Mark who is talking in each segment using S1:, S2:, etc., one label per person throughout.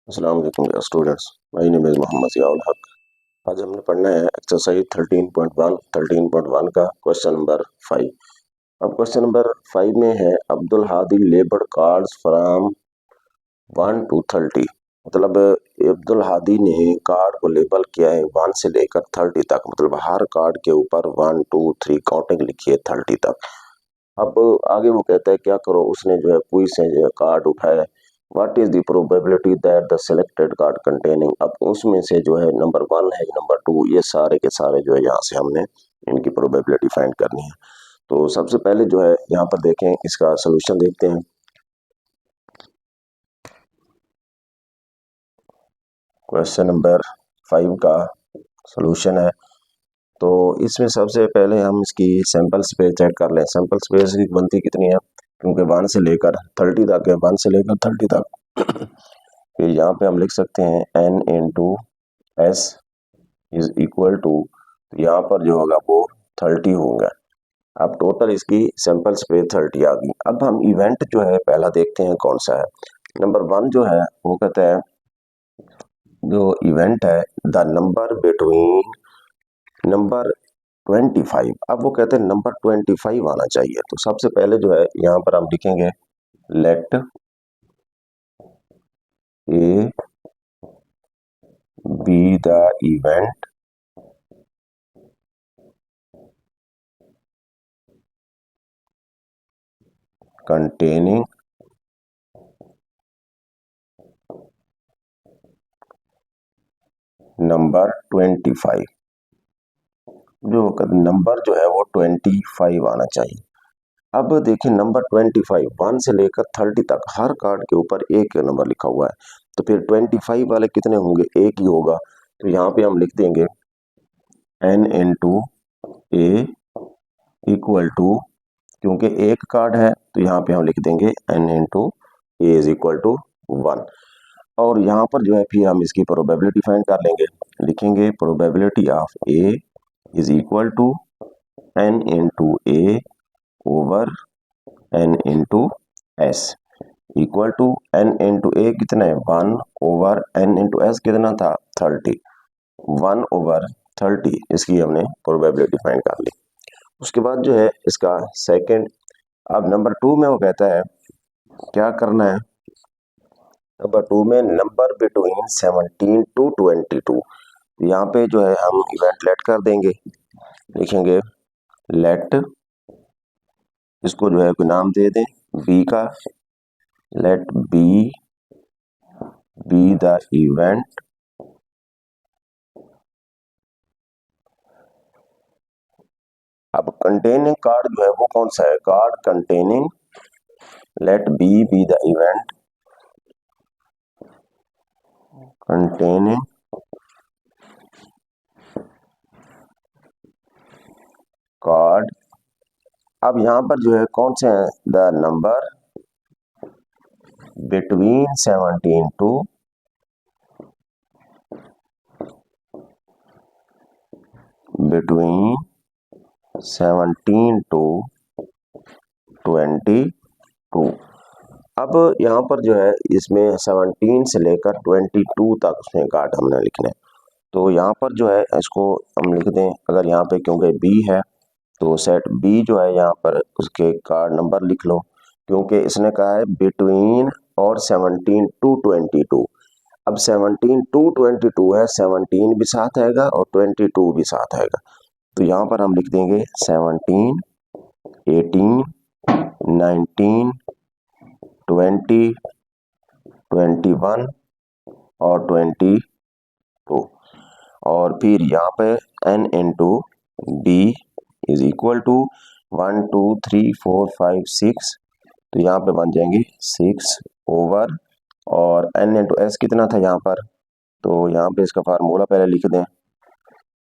S1: अस्सलाम वालेकुम students, my name is Mohammad Ziaul Haq. आज हमने पढ़ना है एक्सरसाइज 13.1 का क्वेश्चन नंबर 5। अब क्वेश्चन नंबर 5 में है Abdul Hadi लेबर्ड cards from 1 to 30। मतलब अब्दुल हादी ने कार्ड को लेबल किया है 1 से लेकर 30 तक। मतलब हर कार्ड के ऊपर 1 2 3 काउंटिंग लिखी है 30 तक। अब आगे वो कहता है क्या करो, उसने जो है कोई से जो है कार्ड उठाया, what is the probability that the selected card containing. अब उसमें से जो है नंबर 1 है, नंबर 2, ये सारे के सारे जो है यहाँ से हमने इनकी प्रोबेबिलिटी फाइंड करनी है। तो सबसे पहले जो है यहाँ पर देखें, इसका सोल्यूशन देखते हैं। क्वेश्चन नंबर 5 का सोल्यूशन है। तो इसमें सबसे पहले हम इसकी सैंपल स्पेस चेक कर लें। सैंपल स्पेस की बनती कितनी है, क्योंकि 1 से लेकर 30 तक है, 1 से लेकर 30 तक। फिर यहाँ पे हम लिख सकते हैं n into S is equal to, यहाँ पर जो होगा वो 30 होगा। अब टोटल इसकी सैंपल स्पेस 30 आ गई। अब हम इवेंट जो है पहला देखते हैं कौन सा है। नंबर 1 जो है वो कहता है, जो इवेंट है द नंबर बिटवीन नंबर 25। अब वो कहते हैं नंबर 25 आना चाहिए। तो सबसे पहले जो है यहाँ पर हम लिखेंगे let A be the event containing number 25। जो नंबर जो है वो 25 आना चाहिए। अब देखिए नंबर 25 1 से लेकर 30 तक हर कार्ड के ऊपर एक नंबर लिखा हुआ है। तो फिर 25 वाले कितने होंगे, एक ही होगा। तो यहाँ पे हम लिख देंगे n into A equal to, क्योंकि एक कार्ड है तो यहाँ पे हम लिख देंगे n into A is equal to 1। और यहाँ पर जो है फिर हम इसकी प्रोबेबिलिटी फाइंड कर लेंगे। लिखेंगे probability of A is equal to n into A over n into S equal to n into A कितना है 1 ओवर n इंटू एस कितना था 30, 1 ओवर 30। इसकी हमने प्रोबेबिलिटी फाइंड कर ली। उसके बाद जो है इसका सेकंड, अब नंबर 2 में वो कहता है क्या करना है। नंबर 2 में नंबर बिटवीन 17 टू 22। यहाँ पे जो है हम इवेंट लेट कर देंगे। लिखेंगे लेट, इसको जो है कोई नाम दे दें बी का। लेट बी द इवेंट अब कंटेनिंग कार्ड जो है वो कौन सा है, card containing. Let B the event containing card. अब यहाँ पर जो है कौन से हैं, the number between 17 to between 17 to 22। अब यहाँ पर जो है इसमें 17 से लेकर 22 तक उसमें कार्ड हमने लिखने हैं। तो यहाँ पर जो है इसको हम लिख दें, अगर यहाँ पे क्योंकि बी है तो सेट बी जो है यहाँ पर उसके कार्ड नंबर लिख लो, क्योंकि इसने कहा है बिटवीन और 17 टू 22। अब 17 टू 22 है, 17 भी साथ आएगा और 22 भी साथ आएगा। तो यहाँ पर हम लिख देंगे 17 18 19 20 21 और 22। और फिर यहाँ पे n into B is equal to 1 2 3 4 5 6। तो यहाँ पे बन जाएंगे 6 ओवर, और n इंटू एस कितना था यहाँ पर, तो यहाँ पे इसका फार्मूला पहले लिख दें।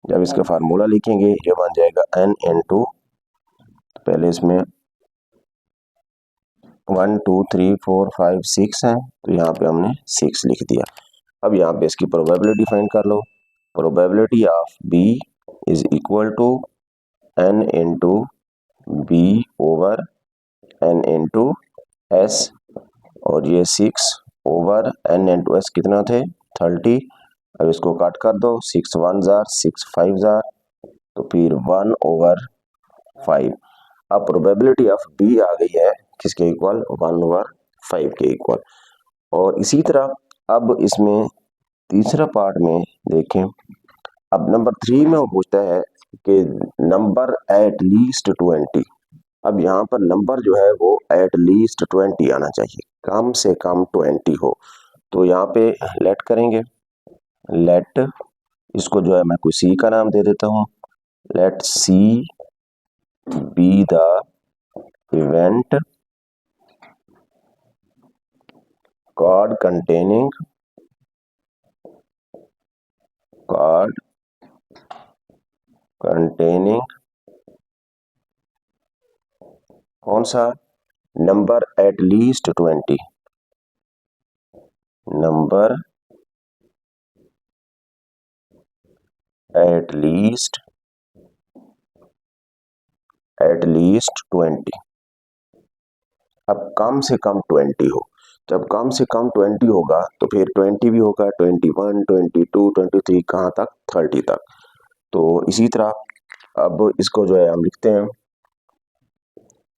S1: जब इसका फार्मूला लिखेंगे ये बन जाएगा n इंटू, पहले इसमें 1 2 3 4 5 6 है, तो यहाँ पे हमने 6 लिख दिया। अब यहाँ पे इसकी प्रोबेबिलिटी फाइंड कर लो। Probability of B is equal to n into B over n into S, और ये 6 ओवर n इंटू एस कितना थे 30। अब इसको काट कर दो, 6 1 जार 6 5 जार, तो फिर 1/5। अब प्रोबेबिलिटी ऑफ बी आ गई है किसके इक्वल 1/5 के इक्वल। और इसी तरह अब इसमें तीसरा पार्ट में देखें, अब नंबर 3 में वो पूछता है कि नंबर एट लीस्ट 20। अब यहाँ पर नंबर जो है वो एट लीस्ट 20 आना चाहिए, कम से कम 20 हो। तो यहाँ पे लेट करेंगे, लेट इसको जो है मैं कोई सी का नाम दे देता हूँ, let C be the event card containing कौन सा number at least 20, number at least 20। अब कम से कम 20 हो, जब कम से कम 20 होगा तो फिर 20 भी होगा, 21 22 23 कहाँ तक 30 तक। तो इसी तरह अब इसको जो है हम लिखते हैं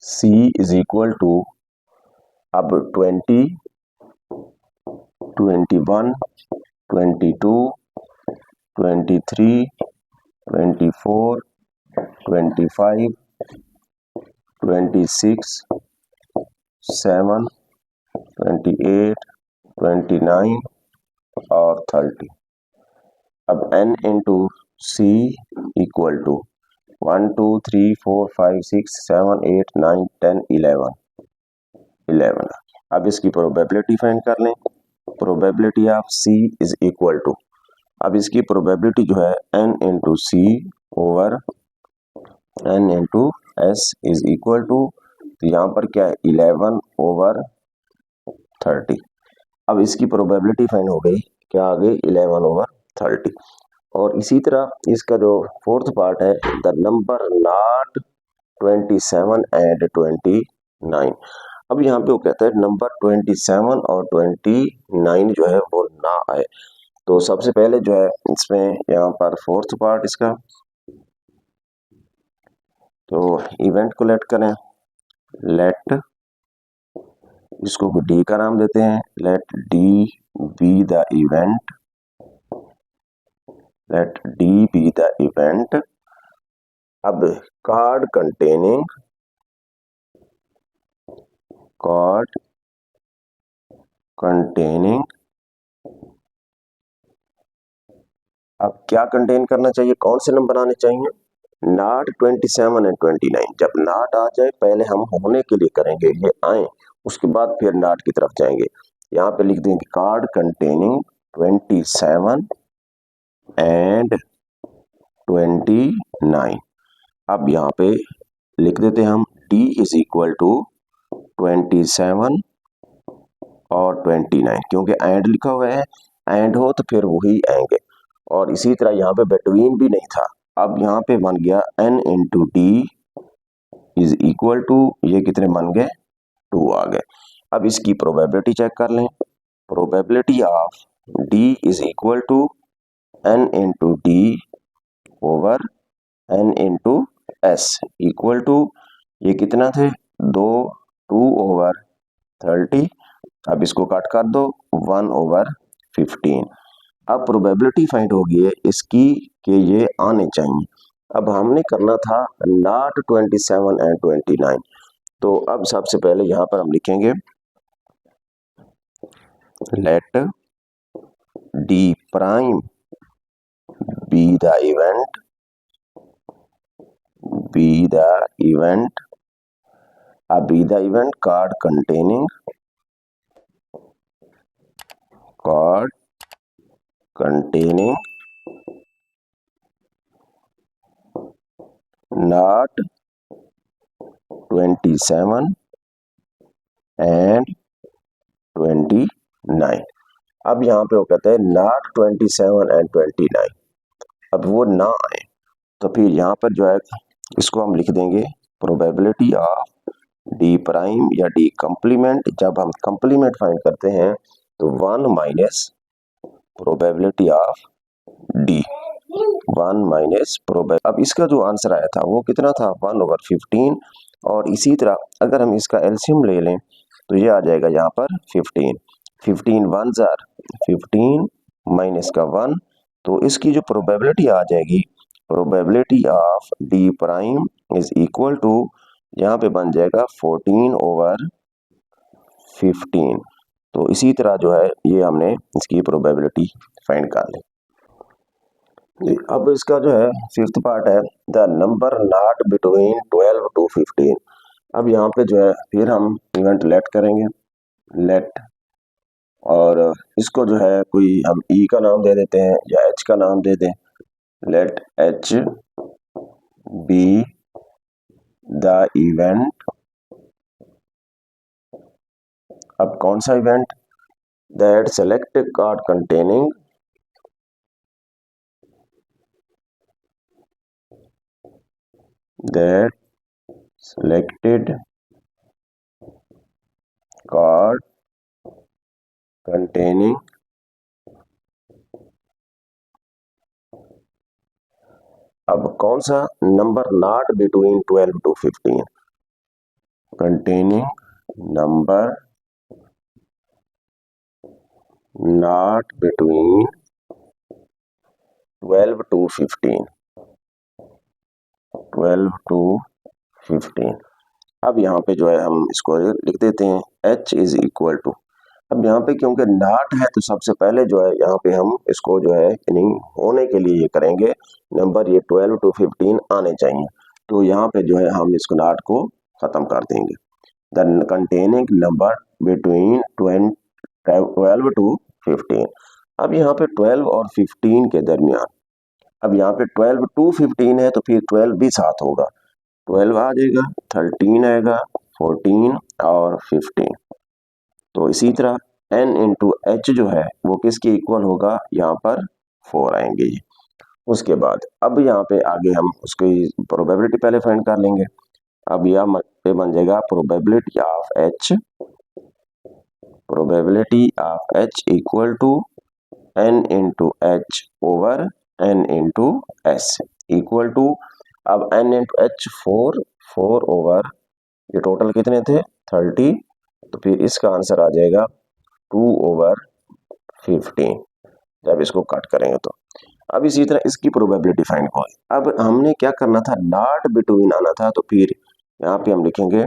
S1: C इज इक्वल टू, अब 20 21 22 23 24 25 26 7 28 29 और 30। अब n into C equal to 1 2 3 4 5 6 7 8 9 10 11। अब इसकी प्रोबेबिलिटी फाइंड कर लें, probability of C is equal to, अब इसकी प्रोबेबिलिटी जो है n into C over n into S is equal to, तो यहाँ पर क्या है 11/30। अब इसकी प्रोबेबिलिटी फाइंड हो गई, क्या आ गई 11/30। और इसी तरह इसका जो फोर्थ पार्ट है, द नंबर नॉट 27 एंड 29। अब यहाँ पे वो कहता है नंबर 27 और 29 जो है वो ना आए। तो सबसे पहले जो है इसमें यहाँ पर फोर्थ पार्ट इसका, तो इवेंट को लेट करें, लेट इसको डी का नाम देते हैं, let D be the event, let D be the event. अब कार्ड कंटेनिंग अब क्या कंटेन करना चाहिए, कौन से नंबर आने चाहिए, नॉट 27 एंड 29। जब नॉट आ जाए पहले हम होने के लिए करेंगे, ये आए उसके बाद फिर नॉट की तरफ जाएंगे। यहाँ पे लिख देंगे कार्ड कंटेनिंग 27 एंड 29। अब यहाँ पे लिख देते हैं हम d इज इक्वल टू 27 और 29, क्योंकि एंड लिखा हुआ है, एंड हो तो फिर वही आएंगे। और इसी तरह यहाँ पे बिटवीन भी नहीं था, अब यहाँ पे बन गया n into D is equal to, ये कितने बन गए 2 आ गए। अब इसकी प्रोबेबिलिटी चेक कर लें, probability of d is equal to n into D over n into S equal to, ये कितना थे 2/30। अब इसको काट कर दो 1/15। अब प्रोबेबिलिटी फाइंड होगी है इसकी कि ये आने चाहिए। अब हमने करना था नॉट 27 एंड 29। तो अब सबसे पहले यहाँ पर हम लिखेंगे let D prime be the event, अब B the event card containing not 27 and 29। अब यहाँ पे वो कहते हैं नॉट 27 एंड 29, अब वो ना आए तो फिर यहाँ पर जो है इसको हम लिख देंगे प्रोबेबिलिटी ऑफ डी प्राइम या डी कंप्लीमेंट। जब हम कंप्लीमेंट फाइंड करते हैं तो 1 minus probability of D, 1 minus probability. अब इसका जो आंसर आया था वो कितना था, 1/15। और इसी तरह अगर हम इसका एलसीएम ले लें तो ये आ जाएगा यहाँ पर 15, 15 वन जार 15 माइनस का 1, तो इसकी जो प्रोबेबिलिटी आ जाएगी, probability of D prime is equal to, यहाँ पे बन जाएगा 14/15। तो इसी तरह जो है ये हमने इसकी प्रोबेबिलिटी फाइंड कर ली। अब इसका जो है फिफ्थ पार्ट है, the number not between 12 to 15। अब यहाँ पे जो है फिर हम इवेंट लेट करेंगे, लेट, और इसको जो है कोई हम ई का नाम दे देते हैं या एच का नाम दे दें, let H be the event. अब कौन सा event, that select card containing that selected card containing अब कौन सा number not between 12 to 15, containing number not between 12 to 15, 12 to 15। अब यहाँ पे जो है हम इसको लिख देते हैं h इज इक्वल टू, अब यहाँ पे क्योंकि नॉट है तो सबसे पहले जो है यहाँ पे हम इसको जो है नहीं होने के लिए ये करेंगे, नंबर ये 12 to 15 आने चाहिए, तो यहाँ पे जो है हम इसको नॉट को खत्म कर देंगे। The containing number between 12 to 15। अब यहाँ पे 12 और 15 के दरमियान, अब यहाँ पे 12 to 15 है तो फिर 12 भी साथ होगा, 12 आ जाएगा, 13 आएगा, 14 और 15। तो इसी तरह n इंटू एच जो है वो किसके इक्वल होगा, यहाँ पर 4 आएंगे ये। उसके बाद अब यहाँ पे आगे हम उसकी प्रोबेबिलिटी पहले फाइंड कर लेंगे। अब यह पे बन जाएगा probability of H equal to n into H over n into S equal to, अब n इंटू एच 4 ओवर, ये टोटल कितने थे 30, तो फिर इसका आंसर आ जाएगा 2/15 जब इसको कट करेंगे तो। अब इसी तरह इसकी प्रोबेबिलिटी फाइंड होगी। अब हमने क्या करना था, नॉट बिटवीन आना था, तो फिर यहाँ पे हम लिखेंगे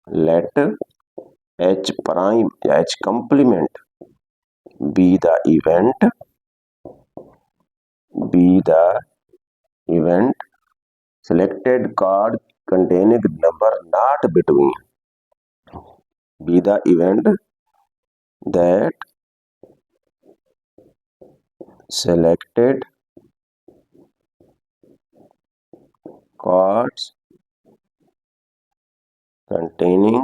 S1: लेट एच प्राइम या H complement B the event selected card containing number not between, be the event that selected cards containing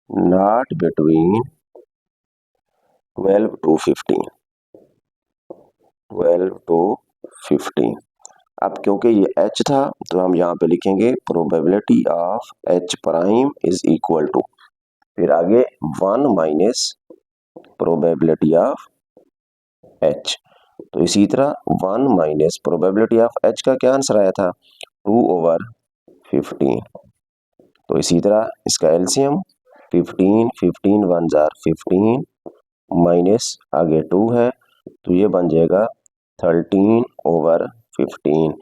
S1: not between 12 to 15, 12 to 15। अब क्योंकि ये h था तो हम यहाँ पे लिखेंगे probability of h prime is equal to, फिर आगे 1 माइनस प्रोबेबिलिटी ऑफ h, तो इसी तरह 1 माइनस प्रोबेबिलिटी ऑफ h का क्या आंसर आया था 2/15। तो इसी तरह इसका एलसीएम 15, 15 वन जार 15 माइनस आगे 2 है तो ये बन जाएगा 13/15।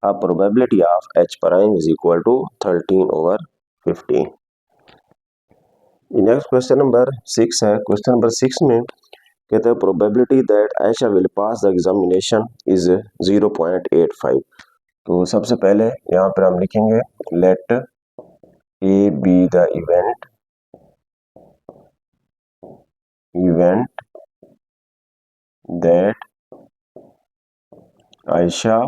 S1: अब probability of h prime is equal to 13/15। Next question number 6 है। क्वेश्चन नंबर 6 में कहते हैं probability that Ayesha will pass the examination is 0.85। तो सबसे पहले यहाँ पर हम लिखेंगे let A be the event that Ayesha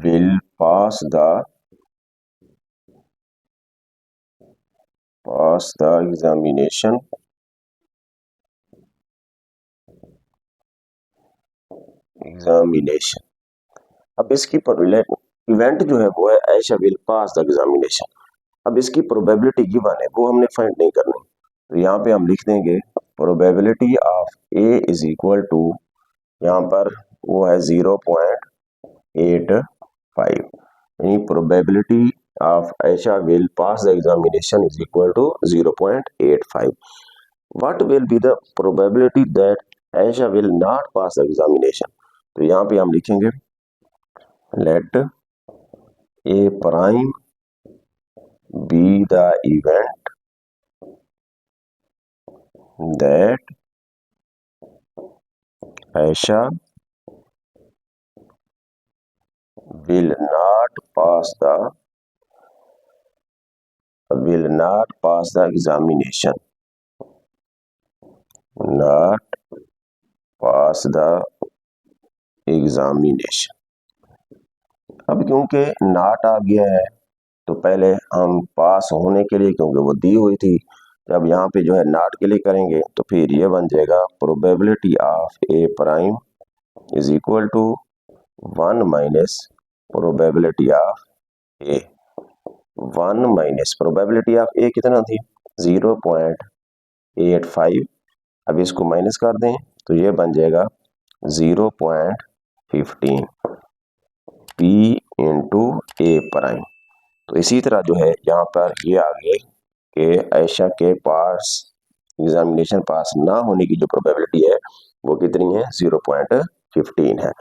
S1: will pass the examination अब इसकी इवेंट जो है वो है Ayesha will pass the examination. अब इसकी प्रोबेबिलिटी गिवन है, वो हमने फाइंड नहीं करनी। तो यहाँ पे हम लिख देंगे probability of A is equal to, यहाँ पर वो है 0.85, यानी probability of Ayesha will pass the examination is equal to 0.85। What will be the probability that Ayesha will not pass the examination? तो यहाँ पे हम लिखेंगे let A prime be the event that Ayesha will not pass the examination, not pass the examination। अब क्योंकि not आ गया है तो पहले हम पास होने के लिए, क्योंकि वो दी हुई थी, जब यहाँ पे जो है नॉट के लिए करेंगे तो फिर ये बन जाएगा probability of A prime is equal to 1 minus probability of A. 1 minus probability of A कितना थी 0.85। अब इसको माइनस कर दें तो ये बन जाएगा 0.15 पी इंटू ए प्राइम। तो इसी तरह जो है यहाँ पर ये आ गए कि आयशा के पास एग्जामिनेशन पास ना होने की जो प्रोबेबिलिटी है वो कितनी है 0.15 है।